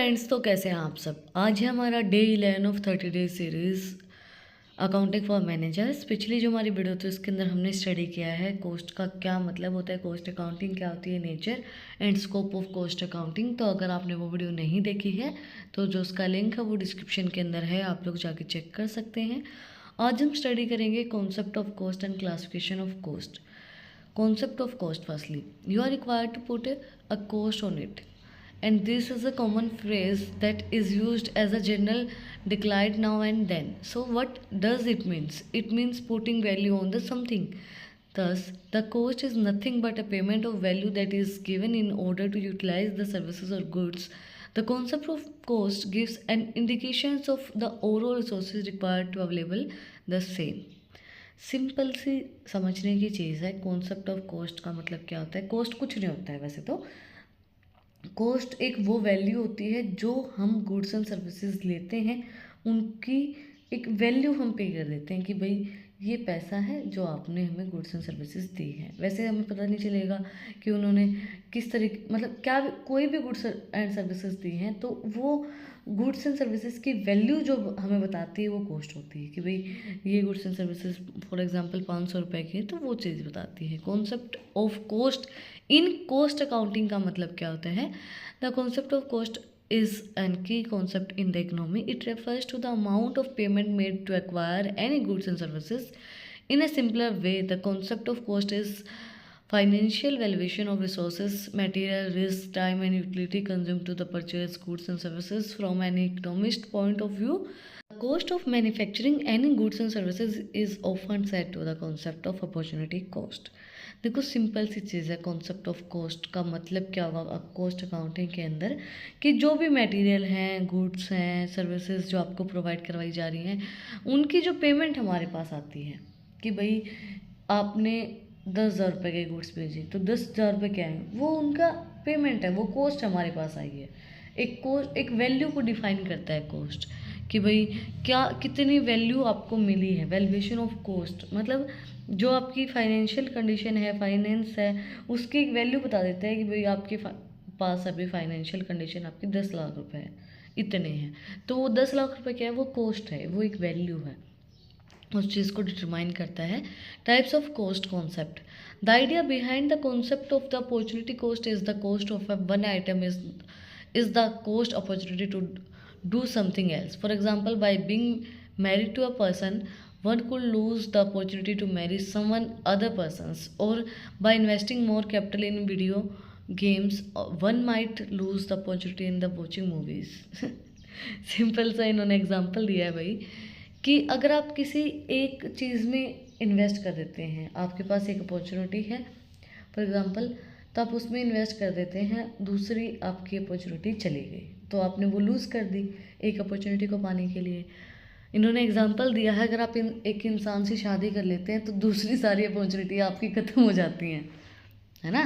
Friends, तो कैसे हैं आप सब। आज है हमारा day 11 of 30 days series accounting for managers. पिछली जो हमारी वीडियो थी उसके अंदर हमने स्टडी किया है कॉस्ट का क्या मतलब होता है, कॉस्ट अकाउंटिंग क्या होती है, nature and scope of cost accounting. तो अगर आपने वो वीडियो नहीं देखी है तो जो उसका लिंक है वो डिस्क्रिप्शन के अंदर है, आप लोग जाके चेक कर सकते हैं। आज हम स्टडी करेंगे concept of cost and classification of cost. Concept of cost. Firstly, you are required to put a cost on it, and this is a common phrase that is used as a general decline now and then. So what does it means? It means putting value on the something. Thus the cost is nothing but a payment of value that is given in order to utilize the services or goods. The concept of cost gives an indications of the overall resources required to available the same. Simple सी समझने की चीज़ है। Concept of cost का मतलब क्या होता है। Cost कुछ नहीं होता है वैसे तो। कॉस्ट एक वो वैल्यू होती है जो हम गुड्स एंड सर्विसेज लेते हैं, उनकी एक वैल्यू हम पे कर देते हैं कि भाई ये पैसा है जो आपने हमें गुड्स एंड सर्विसेज दी है। वैसे हमें पता नहीं चलेगा कि उन्होंने किस तरीके मतलब क्या कोई भी गुड्स एंड सर्विसेज दी हैं, तो वो गुड्स एंड सर्विसेज की वैल्यू जो हमें बताती है वो कॉस्ट होती है कि भाई ये goods and services for example 500 रुपये की है, तो वो चीज़ बताती है। Concept of cost in cost accounting का मतलब क्या होता है। The concept of cost is a key concept in the economy. It refers to the amount of payment made to acquire any goods and services. In a simpler way, the concept of cost is financial valuation of resources, material, risk, time and utility consumed to the purchase goods and services. From an economist point of view, the cost of manufacturing any goods and services is often said to the concept of opportunity cost. देखो simple सी चीज़ है। Concept of cost का मतलब क्या होगा cost accounting के अंदर, कि जो भी मटेरियल हैं, गुड्स हैं, सर्विसेज जो आपको प्रोवाइड करवाई जा रही हैं, उनकी जो पेमेंट हमारे पास आती है कि भाई आपने 10,000 रुपये के गुड्स भेजी, तो 10,000 रुपये क्या है, वो उनका पेमेंट है, वो कॉस्ट हमारे पास आई है। एक कॉस्ट एक वैल्यू को डिफाइन करता है कॉस्ट, कि भाई क्या कितनी वैल्यू आपको मिली है। वैल्यूएशन ऑफ कॉस्ट मतलब जो आपकी फाइनेंशियल कंडीशन है, फाइनेंस है, उसकी एक वैल्यू बता देता है कि भाई आपके पास अभी फाइनेंशियल कंडीशन आपकी 10 लाख रुपए है, इतने हैं, तो वो 10 लाख रुपए क्या है, वो कॉस्ट है, वो एक वैल्यू है, उस चीज़ को डिटरमाइन करता है। Types of cost concept. The idea behind the concept of the opportunity cost is the cost of one item is the cost opportunity to do something else. For example, by being married to a person, one could lose the opportunity to marry someone other persons, or by investing more capital in video games, one might lose the opportunity in the watching movies. Simple सा इन्होंने example दिया है भाई, कि अगर आप किसी एक चीज़ में इन्वेस्ट कर देते हैं, आपके पास एक अपॉर्चुनिटी है फॉर एग्जांपल, तो आप उसमें इन्वेस्ट कर देते हैं, दूसरी आपकी अपॉर्चुनिटी चली गई, तो आपने वो लूज़ कर दी एक अपॉर्चुनिटी को पाने के लिए। इन्होंने एग्जांपल दिया है, अगर आप एक इंसान से शादी कर लेते हैं तो दूसरी सारी अपॉर्चुनिटी आपकी ख़त्म हो जाती हैं, है ना।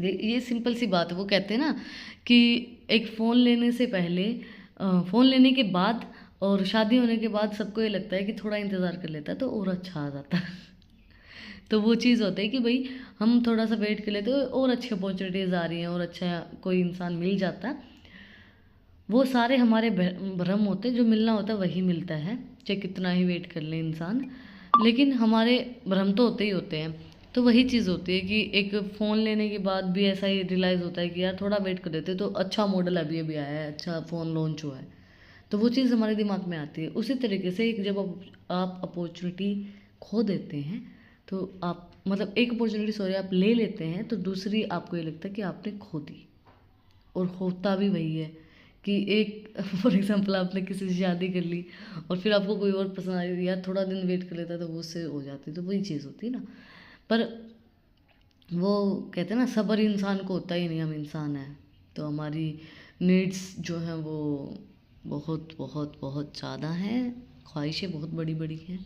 ये सिंपल सी बात है। वो कहते हैं ना कि एक फ़ोन लेने से पहले, फ़ोन लेने के बाद और शादी होने के बाद सबको ये लगता है कि थोड़ा इंतज़ार कर लेता है तो और अच्छा आ जाता है। तो वो चीज़ होता है कि भाई हम थोड़ा सा वेट कर लेते हैं और अच्छी अपॉर्चुनिटीज़ आ रही हैं और अच्छा कोई इंसान मिल जाता है। वो सारे हमारे भ्रम होते हैं, जो मिलना होता है वही मिलता है, चाहे कितना ही वेट कर ले इंसान, लेकिन हमारे भ्रम तो होते ही होते हैं। तो वही चीज़ होती है कि एक फ़ोन लेने के बाद भी ऐसा ही रियलाइज़ होता है कि यार थोड़ा वेट कर देते तो अच्छा मॉडल अभी अभी आया है, अच्छा फ़ोन लॉन्च हुआ है, तो वो चीज़ हमारे दिमाग में आती है। उसी तरीके से जब आप अपॉर्चुनिटी खो देते हैं तो आप मतलब एक अपॉर्चुनिटी सॉरी आप ले लेते हैं, तो दूसरी आपको ये लगता है कि आपने खो दी। और होता भी वही है कि एक फॉर एग्जांपल आपने किसी से शादी कर ली और फिर आपको कोई और पसंद आई, यार थोड़ा दिन वेट कर लेता तो वो उससे हो जाती, तो वही चीज़ होती है ना। पर वो कहते हैं ना, सब्र इंसान को होता ही नहीं, हम इंसान हैं, तो हमारी नीड्स जो हैं वो बहुत बहुत बहुत ज़्यादा हैं, ख्वाहिशें बहुत बड़ी बड़ी हैं।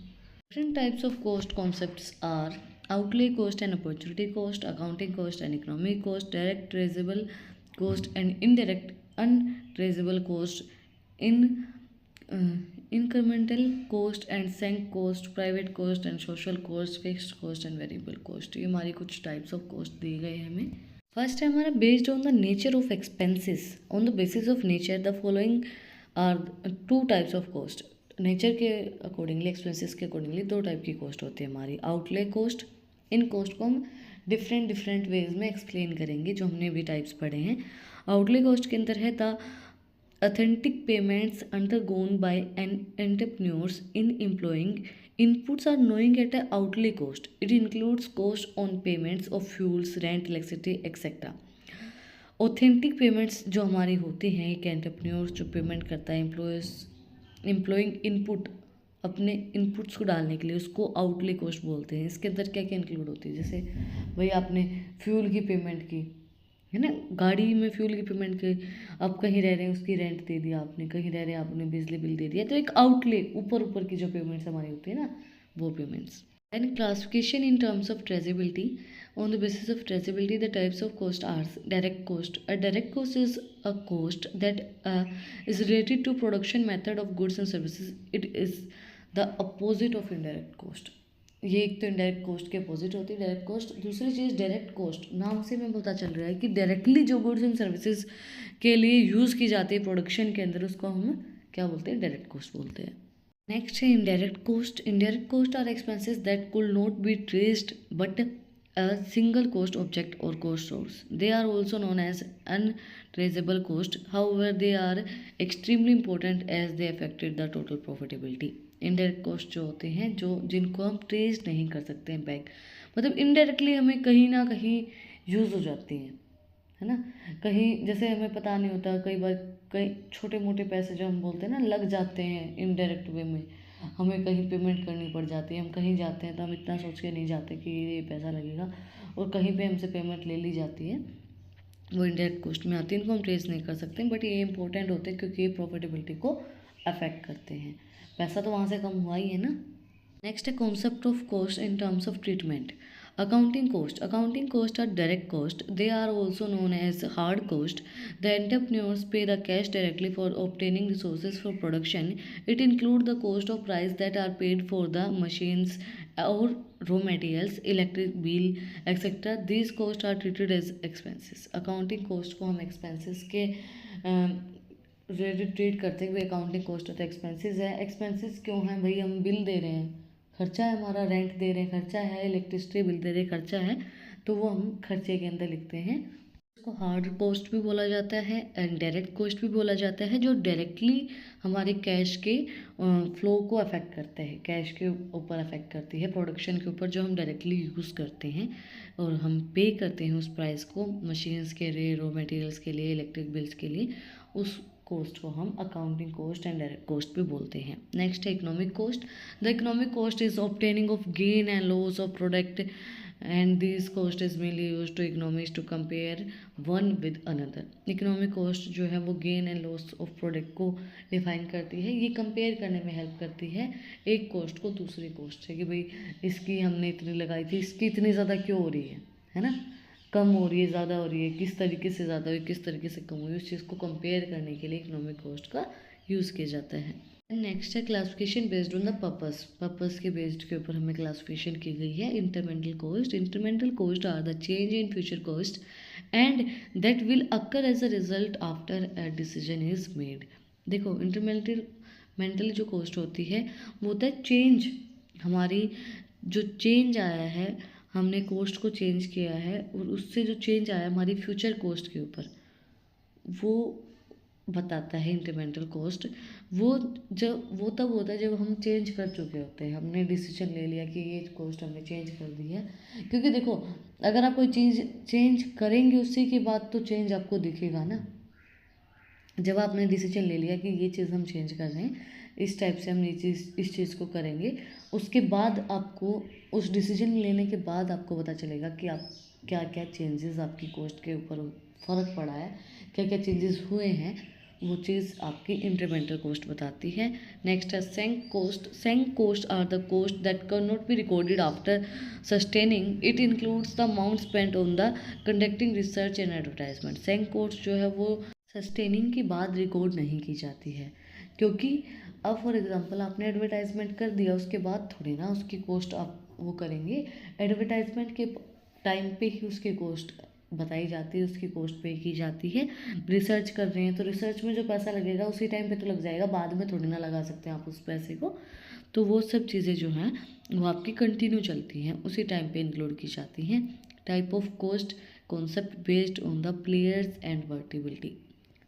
Different types of cost concepts are outlay cost and opportunity cost, accounting cost and economic cost, direct traceable cost and indirect untraceable cost, in incremental cost and sunk cost, private cost and social cost, fixed cost and variable cost। ये हमारी कुछ types of cost दिए गए हैं हमें। First है हमारा based on the nature of expenses. On the basis of nature the following are two types of cost. Nature के अकॉर्डिंगली, एक्सपेंसेस के अकॉर्डिंगली दो टाइप की कॉस्ट होती है हमारी। आउटले कॉस्ट, इन कॉस्ट को हम डिफरेंट वेज में एक्सप्लेन करेंगे जो हमने भी टाइप्स पढ़े हैं। आउटले कॉस्ट के अंदर है the authentic payments undergone by an entrepreneurs in employing inputs are knowing at a outlay cost. It includes cost on payments of fuels, rent, electricity, etc. Authentic payments जो हमारी होती हैं, एक एंटरप्रेन्योर जो payment करता है एम्प्लॉइंग इनपुट, अपने inputs को डालने के लिए, उसको आउटले कॉस्ट बोलते हैं। इसके अंदर क्या क्या इंक्लूड होती है, जैसे भाई आपने फ्यूल की पेमेंट की है ना, गाड़ी में फ्यूल की पेमेंट की, आप कहीं रह रहे हैं उसकी रेंट दे दिया आपने, कहीं रह रहे हैं आपने बिजली बिल दे दिया, तो एक आउटले ऊपर की जो पेमेंट्स हमारी होती है ना, वो payments. And classification in terms of traceability. On the basis of traceability, the types of cost are direct cost. A direct cost is a cost that is related to production method of goods and services. It is the opposite of indirect cost. ये एक तो indirect coast के opposite होती है direct coast. दूसरी चीज़ direct coast, नाम से हमें पता चल रहा है कि डायरेक्टली जो गुड्स एंड सर्विसेज के लिए यूज़ की जाती है प्रोडक्शन के अंदर, उसको हम क्या बोलते हैं, डायरेक्ट कोस्ट बोलते हैं। नेक्स्ट है indirect cost. Indirect cost are expenses that could not be traced but a single cost object or cost source. They are also known as untraceable cost. However, they are extremely important as they affected the total profitability. Indirect cost जो होते हैं, जो जिनको हम trace नहीं कर सकते हैं बैक, मतलब इनडायरेक्टली हमें कहीं ना कहीं यूज़ हो जाती हैं, है ना। कहीं जैसे हमें पता नहीं होता, कई बार कई छोटे मोटे पैसे जो हम बोलते हैं ना लग जाते हैं इनडायरेक्ट वे में, हमें कहीं पेमेंट करनी पड़ जाती है। हम कहीं जाते हैं तो हम इतना सोच के नहीं जाते कि ये पैसा लगेगा, और कहीं पे हमसे पेमेंट ले ली जाती है, वो इंडायरेक्ट कॉस्ट में आती है। इनको हम ट्रेस नहीं कर सकते, बट ये इंपॉर्टेंट होते हैं क्योंकि ये प्रॉफिटेबिलिटी को अफेक्ट करते हैं। पैसा तो वहाँ से कम हुआ ही है ना। नेक्स्ट है concept of cost in terms of treatment. Accounting cost. Accounting costs are direct cost. They are also known as hard cost. The entrepreneurs pay the cash directly for obtaining resources for production. It includes the cost of price that are paid for the machines or raw materials, electric bill, etc. These costs are treated as expenses. Accounting cost को हम expenses के related treat करते हैं। Accounting cost होता है expenses है। Expenses क्यों हैं भाई, हम बिल दे रहे हैं, खर्चा है हमारा, रेंट दे रहे हैं खर्चा है, इलेक्ट्रिसिटी बिल दे रहे हैं खर्चा है, तो वो हम खर्चे के अंदर लिखते हैं। इसको हार्ड कॉस्ट भी बोला जाता है एंड डायरेक्ट कॉस्ट भी बोला जाता है, जो डायरेक्टली हमारे कैश के फ्लो को अफेक्ट करते हैं, कैश के ऊपर अफेक्ट करती है, प्रोडक्शन के ऊपर जो हम डायरेक्टली यूज़ करते हैं और हम पे करते हैं उस प्राइस को, मशीन्स के लिए, रॉ मटेरियल्स के लिए, इलेक्ट्रिक बिल्स के लिए, उस कोस्ट को हम accounting cost and direct cost भी बोलते हैं। नेक्स्ट है economic cost. The economic cost is obtaining of gain and loss of product and this cost is mainly use to economics to compare one with another. Economic cost जो है वो gain and loss of product को define करती है, ये compare करने में help करती है एक कॉस्ट को दूसरी कॉस्ट से, कि भाई इसकी हमने इतनी लगाई थी, इसकी इतनी ज़्यादा क्यों हो रही है ना, कम हो रही है, ज़्यादा हो रही है, किस तरीके से ज़्यादा हुई, किस तरीके से कम हुई, उस चीज़ को कंपेयर करने के लिए इकोनॉमिक कॉस्ट का यूज़ किया जाता है। नेक्स्ट है classification based on the purpose. Purpose के बेस्ड के ऊपर हमें क्लासिफिकेशन की गई है। Incremental cost. Incremental cost are the change in future cost and that will occur as a result after a decision is made. देखो incremental जो cost होती है वो होता है चेंज, हमारी जो चेंज आया है, हमने कोस्ट को चेंज किया है और उससे जो चेंज आया हमारी फ्यूचर कोस्ट के ऊपर, वो बताता है इंक्रीमेंटल कोस्ट। वो तब होता है जब हम चेंज कर चुके होते हैं, हमने डिसीजन ले लिया कि ये कोस्ट हमने चेंज कर दी है। क्योंकि देखो अगर आप कोई चीज़ चेंज करेंगे उसी के बाद तो चेंज आपको दिखेगा ना। जब आपने डिसीजन ले लिया कि ये चीज़ हम चेंज कर रहे हैं, इस टाइप से हम ये चीज़ इस चीज़ को करेंगे, उसके बाद आपको उस डिसीजन लेने के बाद आपको पता चलेगा कि आप क्या क्या चेंजेस आपकी कोस्ट के ऊपर फ़र्क पड़ा है, क्या क्या चेंजेस हुए हैं, वो चीज़ आपकी इंक्रीमेंटल कोस्ट बताती है। नेक्स्ट है sunk cost. Sunk cost are the cost that can not be recorded after sustaining. It includes the amount spent on the conducting research and advertisement. Sunk cost जो है वो सस्टेनिंग के बाद record नहीं की जाती है, क्योंकि अब फॉर एग्जांपल आपने एडवर्टाइजमेंट कर दिया, उसके बाद थोड़ी ना उसकी कॉस्ट आप वो करेंगे, एडवर्टाइजमेंट के टाइम पे ही उसकी कॉस्ट बताई जाती है, उसकी कॉस्ट पे की जाती है। रिसर्च कर रहे हैं तो रिसर्च में जो पैसा लगेगा उसी टाइम पे तो लग जाएगा, बाद में थोड़ी ना लगा सकते हैं आप उस पैसे को। तो वो सब चीज़ें जो हैं वो आपकी कंटिन्यू चलती हैं, उसी टाइम पे इंक्लूड की जाती हैं। Type of cost concept based on the players and variability.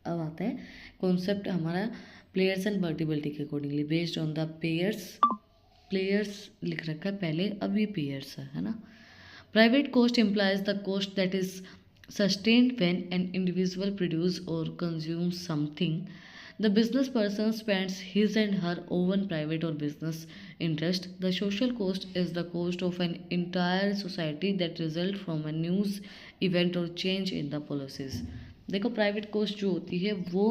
अब आता है कॉन्सेप्ट हमारा प्लेयर्स एंड वर्टिबिलिटी के accordingly based on the players लिख रखा है पहले, अब ये पेयर्स है ना। Private cost implies the cost that is sustained when an individual produce or consumes something. The business person spends his and her own private or business interest. The social cost is the cost of an entire society that result from a news event or change in the policies. देखो private cost जो होती है वो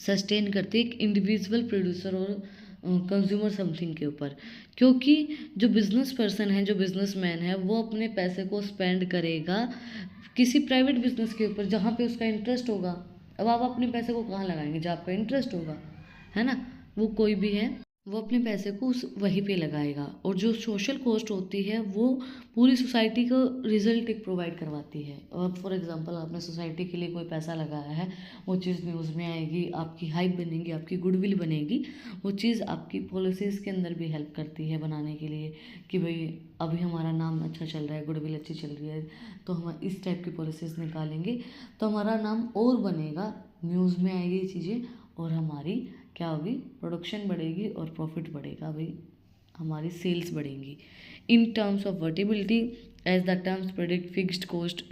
sustain करती है एक individual producer और consumer something के ऊपर, क्योंकि जो बिजनेस पर्सन है, जो बिजनेसमैन है, वो अपने पैसे को स्पेंड करेगा किसी प्राइवेट बिजनेस के ऊपर जहाँ पे उसका इंटरेस्ट होगा। अब आप अपने पैसे को कहाँ लगाएंगे? जहाँ आपका इंटरेस्ट होगा, है ना। वो कोई भी है, वो अपने पैसे को उस वहीं पे लगाएगा। और जो सोशल कॉस्ट होती है वो पूरी सोसाइटी को रिजल्ट एक प्रोवाइड करवाती है। और फॉर एग्जांपल आपने सोसाइटी के लिए कोई पैसा लगाया है, वो चीज़ न्यूज़ में आएगी, आपकी हाइप बनेगी, आपकी गुडविल बनेगी। वो चीज़ आपकी पॉलिसीज़ के अंदर भी हेल्प करती है बनाने के लिए कि भाई अभी हमारा नाम अच्छा चल रहा है, गुडविल अच्छी चल रही है, तो हम इस टाइप की पॉलिसीज़ निकालेंगे तो हमारा नाम और बनेगा, न्यूज़ में आएगी ये चीज़ें, और हमारी क्या होगी, प्रोडक्शन बढ़ेगी और प्रॉफिट बढ़ेगा, भाई हमारी सेल्स बढ़ेंगी। In terms of variability, as the terms predict fixed cost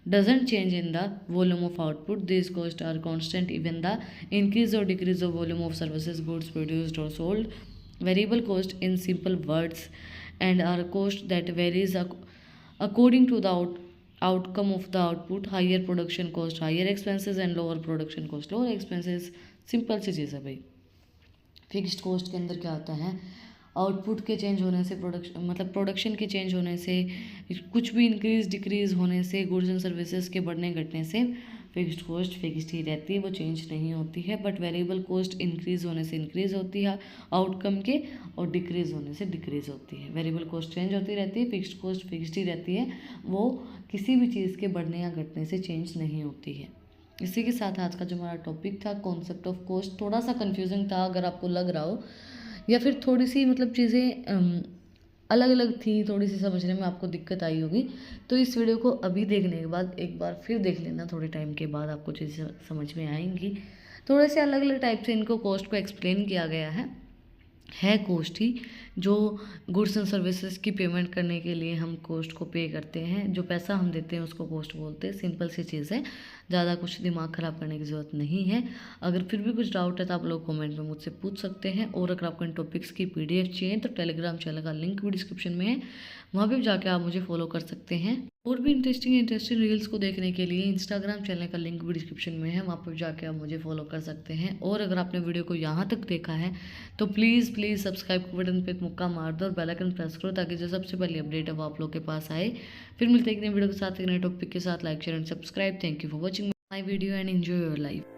doesn't change in the volume of output. These costs are constant even the increase or decrease of volume of services, goods produced or sold. Variable cost in simple words and are cost that varies according to the outcome of the output. Higher production cost, higher expenses, and lower production cost, lower expenses. Simple सी चीज़ है भाई। Fixed cost के अंदर क्या होता है, output के चेंज होने से, प्रोडक्शन के चेंज होने से, कुछ भी इंक्रीज डिक्रीज होने से, गुड्स एंड सर्विसेज के बढ़ने घटने से फिक्स्ड कॉस्ट फिक्स्ड ही रहती है, वो चेंज नहीं होती है। बट वेरिएबल कॉस्ट इंक्रीज होने से इंक्रीज होती है आउटकम के, और डिक्रीज होने से डिक्रीज होती है। वेरिएबल कॉस्ट चेंज होती रहती है, फिक्स्ड कॉस्ट फिक्स्ड ही रहती है, वो किसी भी चीज़ के बढ़ने या घटने से चेंज नहीं होती है। इसी के साथ आज का जो हमारा टॉपिक था कॉन्सेप्ट ऑफ कॉस्ट, थोड़ा सा कंफ्यूजिंग था अगर आपको लग रहा हो, या फिर थोड़ी सी चीज़ें अलग अलग थी, थोड़ी सी समझने में आपको दिक्कत आई होगी, तो इस वीडियो को अभी देखने के बाद एक बार फिर देख लेना, थोड़े टाइम के बाद आपको चीज़ें समझ में आएंगी। थोड़े से अलग अलग टाइप से इनको कॉस्ट को एक्सप्लेन किया गया है कॉस्ट ही, जो गुड्स एंड सर्विसेज की पेमेंट करने के लिए हम कॉस्ट को पे करते हैं, जो पैसा हम देते हैं उसको कॉस्ट बोलते हैं। सिंपल सी चीज़ है, ज़्यादा कुछ दिमाग ख़राब करने की ज़रूरत नहीं है। अगर फिर भी कुछ डाउट है तो आप लोग कमेंट में मुझसे पूछ सकते हैं। और अगर आपको इन टॉपिक्स की PDF चाहिए तो टेलीग्राम चैनल का लिंक भी डिस्क्रिप्शन में है, वहाँ पर जाके आप मुझे फॉलो कर सकते हैं। और भी इंटरेस्टिंग रील्स को देखने के लिए इंस्टाग्राम चैनल का लिंक भी डिस्क्रिप्शन में है, वहाँ पर जाके आप मुझे फॉलो कर सकते हैं। और अगर आपने वीडियो को यहाँ तक देखा है तो प्लीज़ सब्सक्राइब के बटन पे एक मुक्का मार दो और बेल आइकन प्रेस करो, ताकि जो सबसे पहली अपडेट है वो आप लोग के पास आए। फिर मिलते हैं एक नए वीडियो के साथ, एक नए टॉपिक के साथ। Like share and subscribe. Thank you for watching my video and enjoy your life.